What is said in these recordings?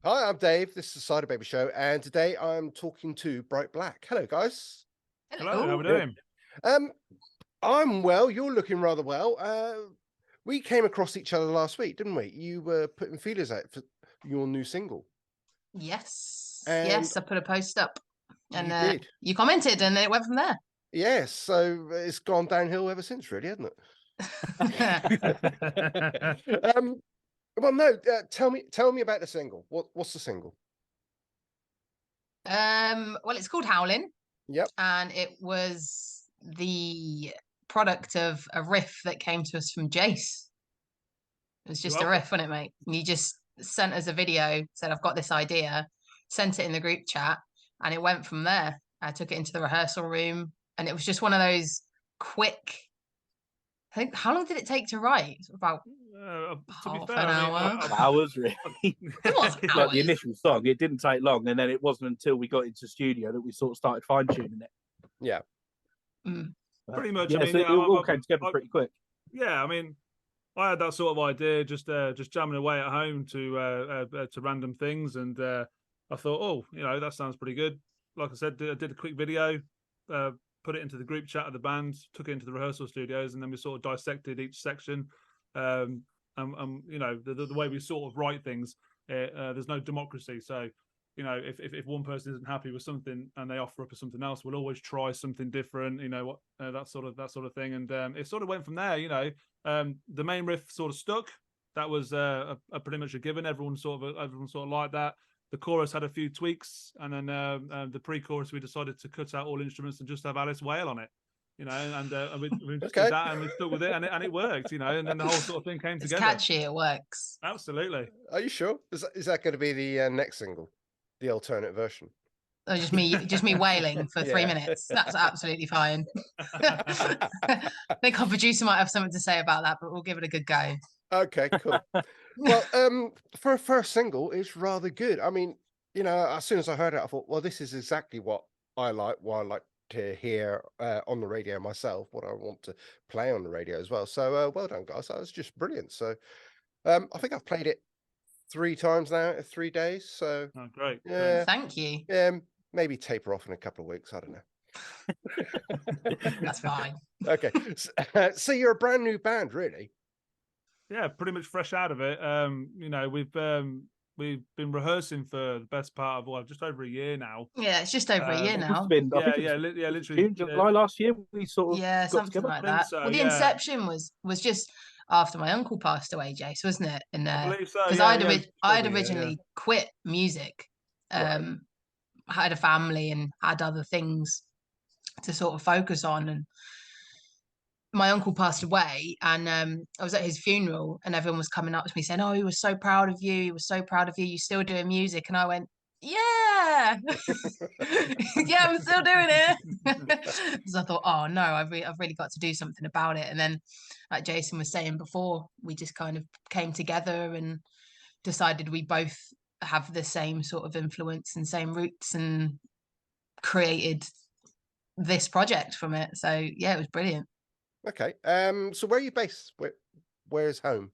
Hi, I'm Dave. This is the Cyderbaby Show, and today I'm talking to Bright Black. Hello, guys. Hello, how are we Hello. doing? Um, I'm well. You're looking rather well. We came across each other last week, didn't we? You were putting feelers out for your new single. Yes, And yes, I put a post up, and you did. you commented, and then it went from there. Yes, so it's gone downhill ever since, really, hasn't it? Well, no. Tell me about the single. What's the single? Well, it's called Howlin, Yep. and it was the product of a riff that came to us from Jace. It was just a riff, wasn't it, mate? And you just sent us a video, said, I've got this idea, sent it in the group chat, and it went from there. I took it into the rehearsal room, and it was just one of those quick. I think, how long did it take to write? About to be half fair, an I mean, hour. Hours, really. It was Like hours. the initial song, it didn't take long, and then it wasn't until we got into studio that we sort of started fine tuning it. Yeah. Pretty much. Yeah, I mean, so yeah, it all came together pretty quick. Yeah, I mean, I had that sort of idea, just jamming away at home to random things, and I thought, oh, that sounds pretty good. Like I said, I did a quick video, put it into the group chat of the band, took it into the rehearsal studios, and then we sort of dissected each section. The way we sort of write things, there's no democracy. So, if one person isn't happy with something and they offer up something else, we'll always try something different. That sort of thing. And it sort of went from there. The main riff sort of stuck. That was a pretty much a given. Everyone sort of liked that. The chorus had a few tweaks, and then the pre-chorus we decided to cut out all instruments and just have Alice wail on it. And we just did that, and we stuck with it, and it worked. And then the whole sort of thing came together. It's catchy. It works. Absolutely. Are you sure? Is that going to be the next single, the alternate version? Oh, just me wailing for 3 minutes. That's absolutely fine. I think our producer might have something to say about that, but we'll give it a good go. Okay, cool. Well, for a first single, it's rather good. I mean, as soon as I heard it, I thought, well, this is exactly what I like to hear on the radio myself, what I want to play on the radio as well. So well done, guys. That was just brilliant. So I think I've played it 3 times now in 3 days. So great. Yeah. Thank you. Maybe taper off in a couple of weeks. I don't know. That's fine. Okay. So you're a brand new band, really? Yeah, pretty much fresh out of it. We've been rehearsing for the best part of just over a year now. Yeah, it's just over a year now. Literally June, July last year we sort of got something together like that. So, well, the inception was just after my uncle passed away, Jace, wasn't it? And I believe so. Because I'd originally quit music. Right. I had a family and had other things to sort of focus on, and my uncle passed away, and I was at his funeral, and everyone was coming up to me saying, "Oh, he was so proud of you. He was so proud of you. You're still doing music." And I went, "Yeah, yeah, I'm still doing it." Because I thought, "Oh no, I've really got to do something about it." And then, like Jason was saying before, we just kind of came together and decided we both have the same sort of influence and same roots, and created this project from it. So yeah, it was brilliant. Okay. So where are you based? Where's home?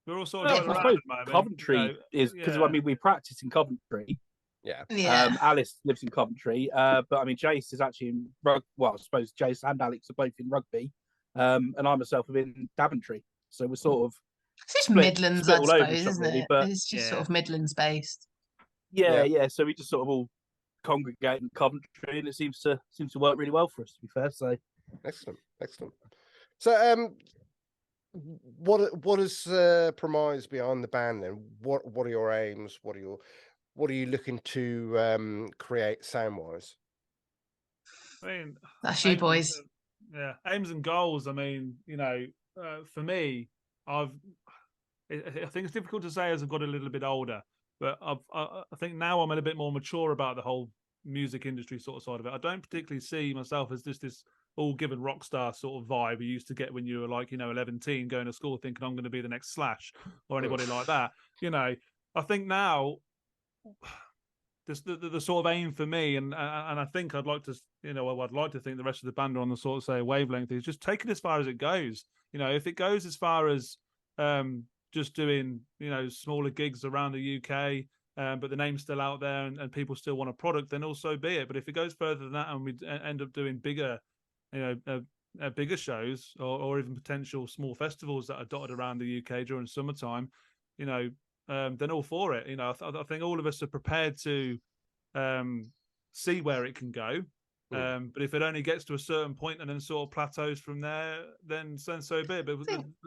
We're all sort of around Coventry is because we practice in Coventry. Yeah. Alice lives in Coventry, but I mean Jace is actually in I suppose Jace and Alex are both in Rugby, and I myself am in Daventry. So we're sort of it's just Midlands, I suppose, isn't it? But it's just sort of Midlands based. Yeah. So we just sort of all congregate in Coventry, and it seems to work really well for us, to be fair. So excellent. So what is premise behind the band then? What are your aims? What are you looking to create sound wise? I mean, that's you boys. Aims and goals. I mean, for me, I think it's difficult to say as I've got a little bit older, but I think now I'm a little bit more mature about the whole music industry sort of side of it. I don't particularly see myself as just this all-given rock star sort of vibe you used to get when you were like 11 going to school thinking I'm going to be the next Slash or anybody like that. I think now the sort of aim for me, and I think I'd like to I'd like to think the rest of the band are on the sort of wavelength, is just take it as far as it goes. If it goes as far as just doing, you know, smaller gigs around the UK, but the name's still out there and people still want a product, then also be it. But if it goes further than that and we end up doing bigger, you know, bigger shows or even potential small festivals that are dotted around the UK during summertime, you know, then all for it. You know, I think all of us are prepared to see where it can go. But if it only gets to a certain point and then sort of plateaus from there, then so be it. But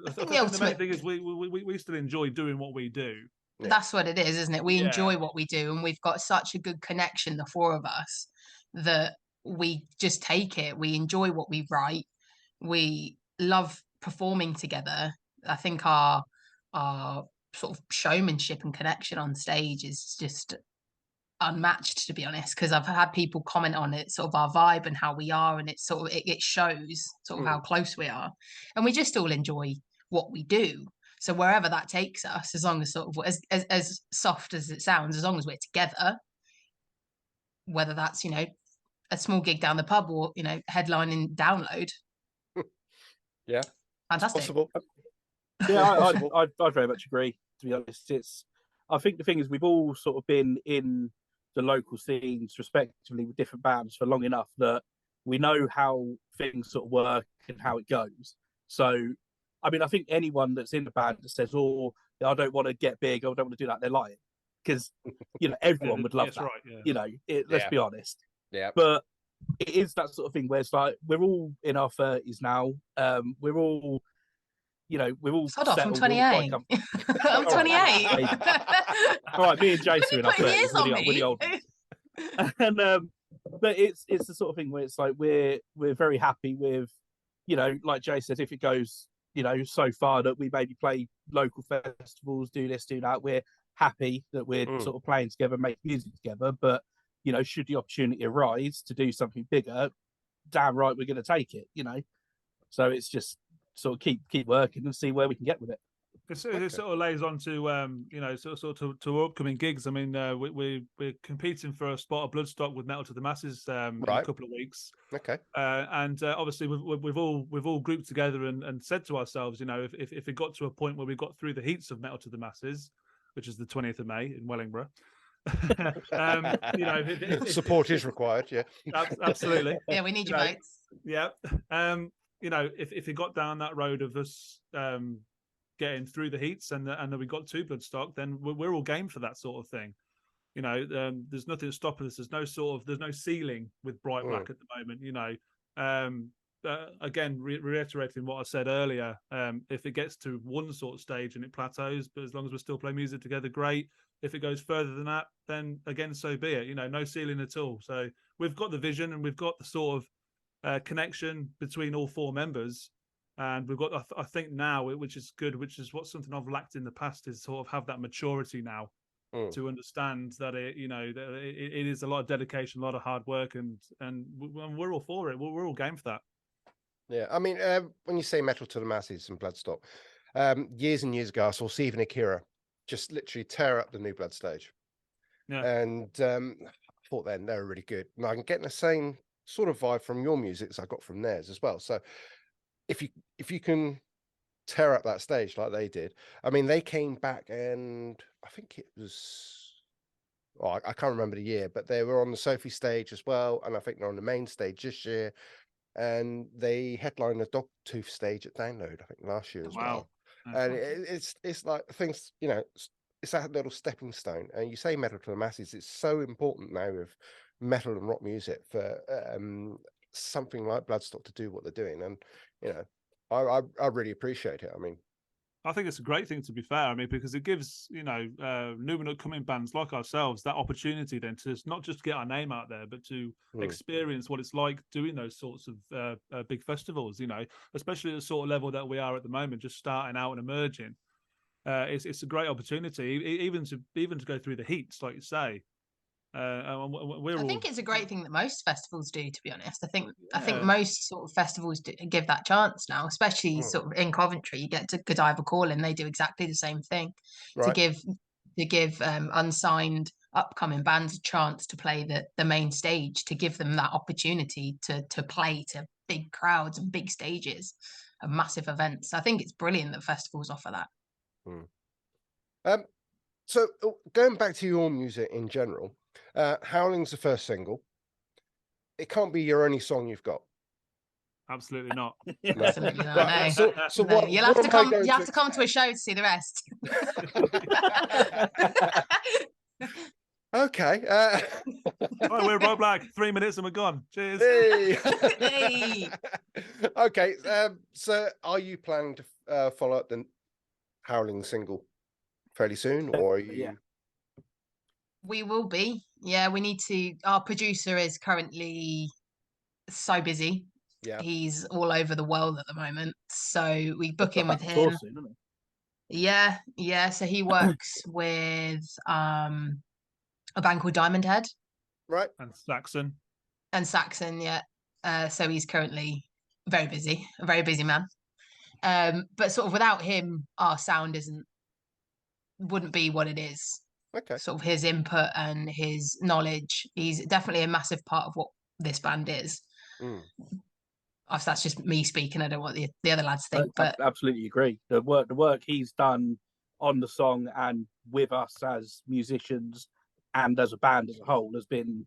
I think the main thing is we still enjoy doing what we do. Yeah. That's what it is, isn't it? We enjoy what we do, and we've got such a good connection, the four of us, that we just take it. We enjoy what we write. We love performing together. I think our sort of showmanship and connection on stage is just unmatched, to be honest, because I've had people comment on it, sort of our vibe and how we are, and it's sort of it shows sort of how close we are, and we just all enjoy what we do. So wherever that takes us, as long as sort of as soft as it sounds, as long as we're together, whether that's, you know, a small gig down the pub or, you know, headlining Download. Yeah, fantastic. Possible. Yeah, I very much agree. To be honest, I think the thing is we've all sort of been in the local scenes respectively with different bands for long enough that we know how things sort of work and how it goes. So I mean, I think anyone that's in the band that says, "Oh, I don't want to get big, I don't want to do that," they're lying, because you know everyone would love that. Right, yeah. You know, let's be honest. Yeah. But it is that sort of thing where it's like we're all in our 30s now. We're all, you know, we're all Sod off, I'm settled. 28. I'm 28. All right, me and Jason are in our Putting 30s. years on me. We're the old ones. And but it's the sort of thing where it's like we're very happy with, you know, like Jay says, if it goes, you know, so far that we maybe play local festivals, do this, do that, we're happy that we're sort of playing together, make music together. But, you know, should the opportunity arise to do something bigger, damn right, we're going to take it, you know. So it's just sort of keep working and see where we can get with it. It sort of lays on to you know, sort of to upcoming gigs. I mean, we're competing for a spot of Bloodstock with Metal to the Masses in a couple of weeks. Okay. And obviously we've all grouped together and said to ourselves, you know, if it got to a point where we got through the heats of Metal to the Masses, which is the 20th of May in Wellingborough, you know, support is required. Yeah, absolutely. Yeah, we need your votes. Yeah. You know, if it got down that road of us getting through the heats and then we got to Bloodstock, then we're all game for that sort of thing. You know, there's nothing stopping us. There's no ceiling with Bright Black at the moment. You know, again, reiterating what I said earlier, if it gets to one sort of stage and it plateaus, but as long as we're still playing music together, great. If it goes further than that, then again, so be it. You know, no ceiling at all. So we've got the vision and we've got the sort of connection between all four members. And we've got, I think now, which is good, which is what something I've lacked in the past, is sort of have that maturity now to understand that you know, that it is a lot of dedication, a lot of hard work, and we're all for it. We're all game for that. Yeah, I mean, when you say Metal to the Masses and Bloodstock, years and years ago, I saw Steve and Akira just literally tear up the New Blood stage. Yeah, and I thought then they were really good, and I'm getting the same sort of vibe from your music as I got from theirs as well. So if you can tear up that stage like they did, I mean, they came back, and I think it was, I can't remember the year, but they were on the Sophie stage as well, and I think they're on the main stage this year, and they headlined the Dogtooth stage at Download, I think last year as well. And it's like things, you know, it's that little stepping stone. And you say Metal to the Masses, it's so important now with metal and rock music for something like Bloodstock to do what they're doing. And you know, I really appreciate it. I mean, I think it's a great thing, to be fair. I mean, because it gives, you know, new and upcoming bands like ourselves that opportunity then to not just get our name out there, but to experience what it's like doing those sorts of big festivals, you know, especially at the sort of level that we are at the moment, just starting out and emerging. It's a great opportunity, even to go through the heats, like you say. I think it's a great thing that most festivals do, to be honest. I think most sort of festivals give that chance now, especially sort of in Coventry. You get to Godiva Calling, they do exactly the same thing, to give unsigned upcoming bands a chance to play the main stage, to give them that opportunity to play to big crowds and big stages and massive events. I think it's brilliant that festivals offer that. So going back to your music in general, Howling's the first single. It can't be your only song you've got. Absolutely not. No. Absolutely not. Right, No. so No, what, you'll what have to am I come. going You have to come to a expect? show to see the rest. Okay. Oh, we're Rob Black. 3 minutes and we're gone. Cheers. Hey. Hey. Okay. So are you planning to follow up the Howling single fairly soon, or are you? Yeah. We will be. Yeah, we need to. Our producer is currently so busy. Yeah. He's all over the world at the moment. So we book in with Back on tour him. soon, isn't Yeah, yeah. So he works with a band called Diamond Head Right. And Saxon. and Saxon, yeah. So he's currently very busy, a very busy man. But sort of without him, our sound wouldn't be what it is. Okay. Sort of his input and his knowledge. He's definitely a massive part of what this band is. Mm. Obviously, that's just me speaking. I don't want the other lads to think, but absolutely agree. The work he's done on the song and with us as musicians and as a band as a whole has been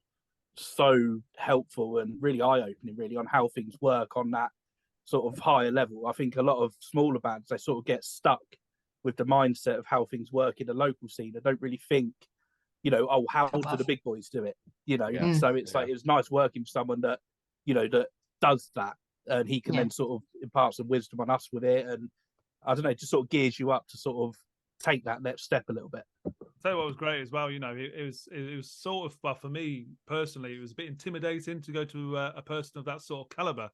so helpful and really eye-opening, really, on how things work on that sort of higher level. I think a lot of smaller bands, they sort of get stuck with the mindset of how things work in the local scene. They don't really think, oh, how do above. the big boys do it? Yeah. So it's like, it's nice working with someone that, that does that, and he can Yeah. then sort of impart some wisdom on us with it. And I don't know, just sort of gears you up to sort of take that next step a little bit. Tell you what was great as well, it was sort of, well, for me personally, it was a bit intimidating to go to a person of that sort of caliber,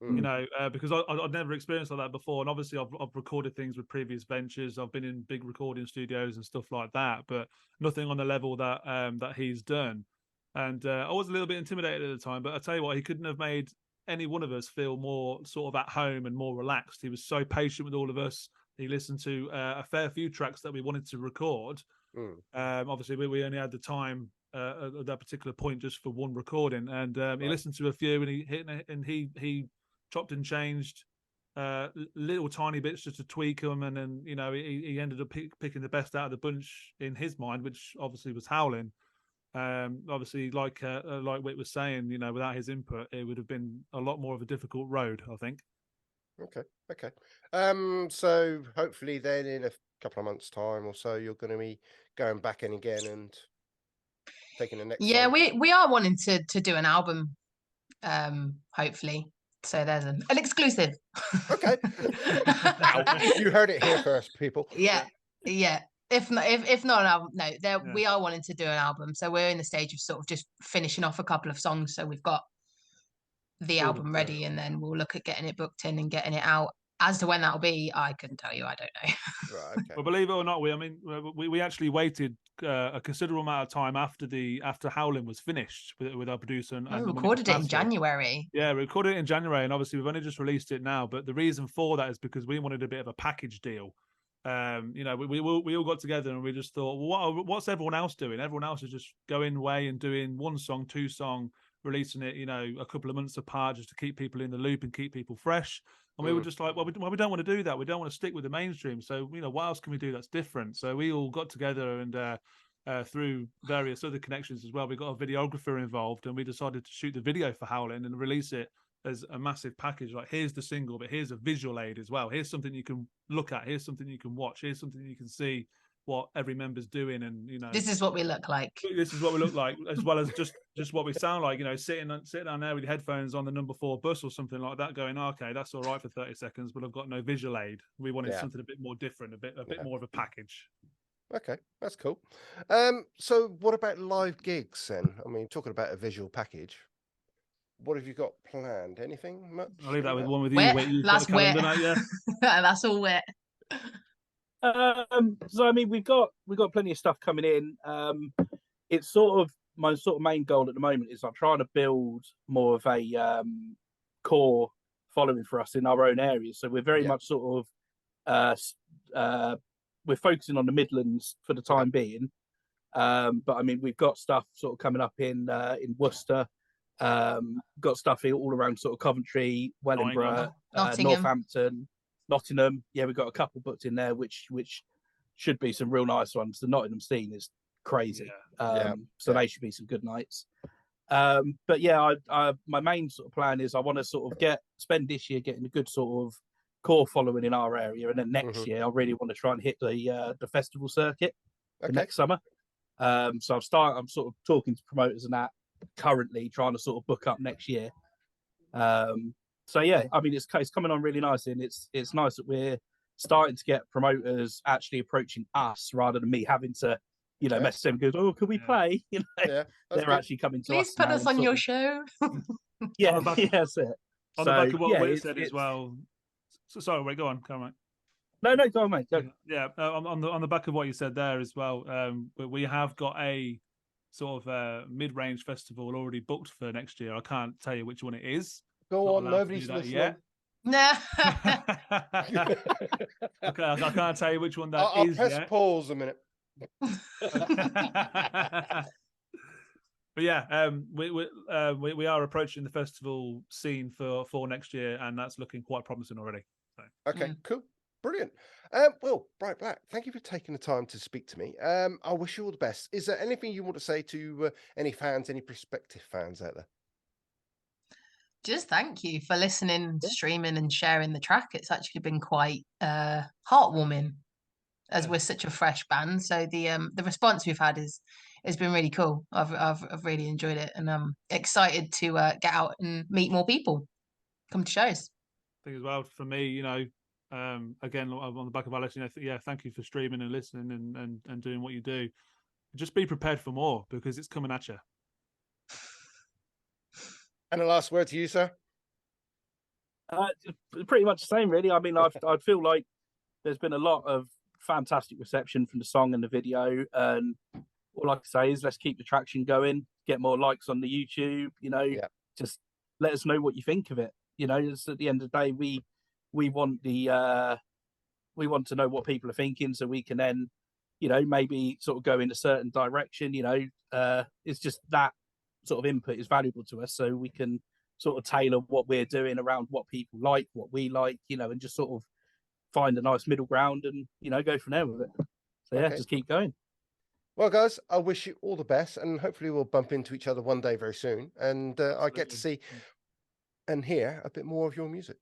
because I'd never experienced like that before. And obviously I've recorded things with previous ventures. I've been in big recording studios and stuff like that, but nothing on the level that that he's done. And I was a little bit intimidated at the time, but I tell you what, he couldn't have made any one of us feel more sort of at home and more relaxed. He was so patient with all of us. He listened to a fair few tracks that we wanted to record. Obviously, we only had the time at that particular point just for one recording, and he listened to a few, and he chopped and changed little tiny bits just to tweak them, and then he ended up picking the best out of the bunch in his mind, which obviously was Howlin. Obviously, like Whit was saying, without his input, it would have been a lot more of a difficult road, I think. Okay. So hopefully then in a couple of months' time or so, you're going to be going back in again and taking the next yeah, song. we are wanting to do an album, hopefully. So there's an exclusive. Okay. Wow. You heard it here first, people. Yeah. If not an album, no, we are wanting to do an album. So we're in the stage of sort of just finishing off a couple of songs. So we've got the album ready, and then we'll look at getting it booked in and getting it out. As to when that'll be, I couldn't tell you. I don't know. Right. Okay. Well, believe it or not, we actually waited a considerable amount of time after Howlin was finished with our producer. And We when recorded it in mastered. January. Yeah, we recorded it in January, and obviously we've only just released it now. But the reason for that is because we wanted a bit of a package deal. We all got together and we just thought, well, what's everyone else doing? Everyone else is just going away and doing one song, two song, releasing it, a couple of months apart just to keep people in the loop and keep people fresh. And we were just like, well, we don't want to do that. We don't want to stick with the mainstream. So, what else can we do that's different? So we all got together and through various other connections as well, we got a videographer involved, and we decided to shoot the video for Howlin and release it as a massive package. Like, here's the single, but here's a visual aid as well. Here's something you can look at. Here's something you can watch. Here's something you can see what every member's doing, and this is what we look like. This is what we look like, as well as just what we sound like. Sitting down there with your headphones on the number 4 bus or something like that, going, okay, that's all right for 30 seconds, but I've got no visual aid. We wanted something a bit more different, a bit more of a package. Okay, that's cool. So what about live gigs then? I mean, talking about a visual package, what have you got planned? Anything much? I'll leave that with one with Wet. you. That's wet. That's all wet. So I mean, we've got plenty of stuff coming in. It's sort of my main goal at the moment is I'm trying to build more of a core following for us in our own areas. So we're very much sort of we're focusing on the Midlands for the time being. But I mean, we've got stuff sort of coming up in Worcester. Got stuff all around sort of Coventry, Wellingborough, Nottingham. Northampton, Nottingham. Yeah, we've got a couple booked in there, which should be some real nice ones. The Nottingham scene is crazy. So they should be some good nights. But yeah, my main sort of plan is I want to sort of spend this year getting a good sort of core following in our area, and then next year I really want to try and hit the festival circuit for next summer. So I'm sort of talking to promoters and that currently, trying to sort of book up next year. So yeah, I mean it's coming on really nicely, and it's nice that we're starting to get promoters actually approaching us rather than me having to, message them and go, oh, can we play? They're actually coming to us. Please put us on your show. Yeah, that's it. On the back of what Whit said as well. So, sorry, wait, go on, mate. No, go on, mate. Go. Yeah, on the back of what you said there as well. We have got a sort of mid-range festival already booked for next year. I can't tell you which one it is. Go on, nobody's listening yet. No. Okay, I can't tell you which one that I'll is press yet. pause a minute. But yeah, we are approaching the festival scene for next year, and that's looking quite promising already. So. Okay, cool, brilliant. Well, Bright Black, thank you for taking the time to speak to me. I wish you all the best. Is there anything you want to say to any fans, any prospective fans out there? Just thank you for listening, streaming, and sharing the track. It's actually been quite heartwarming, as we're such a fresh band. So the response we've had has been really cool. I've really enjoyed it, and I'm excited to get out and meet more people, come to shows. I think as well for me, again on the back of our lesson, thank you for streaming and listening and doing what you do. Just be prepared for more, because it's coming at you. And the last word to you, sir? Pretty much the same, really. I mean, I feel like there's been a lot of fantastic reception from the song and the video, and all I can say is let's keep the traction going, get more likes on the YouTube. Just let us know what you think of it. It's at the end of the day, we want to know what people are thinking, so we can then, maybe sort of go in a certain direction. It's just that sort of input is valuable to us, so we can sort of tailor what we're doing around what people like, what we like, and just sort of find a nice middle ground and, go from there with it. So yeah, just keep going. Well, guys, I wish you all the best, and hopefully we'll bump into each other one day very soon, and I get to see and hear a bit more of your music.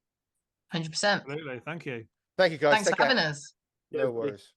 100%. Absolutely. Thank you. Thank you, guys. Thanks for having us. No worries.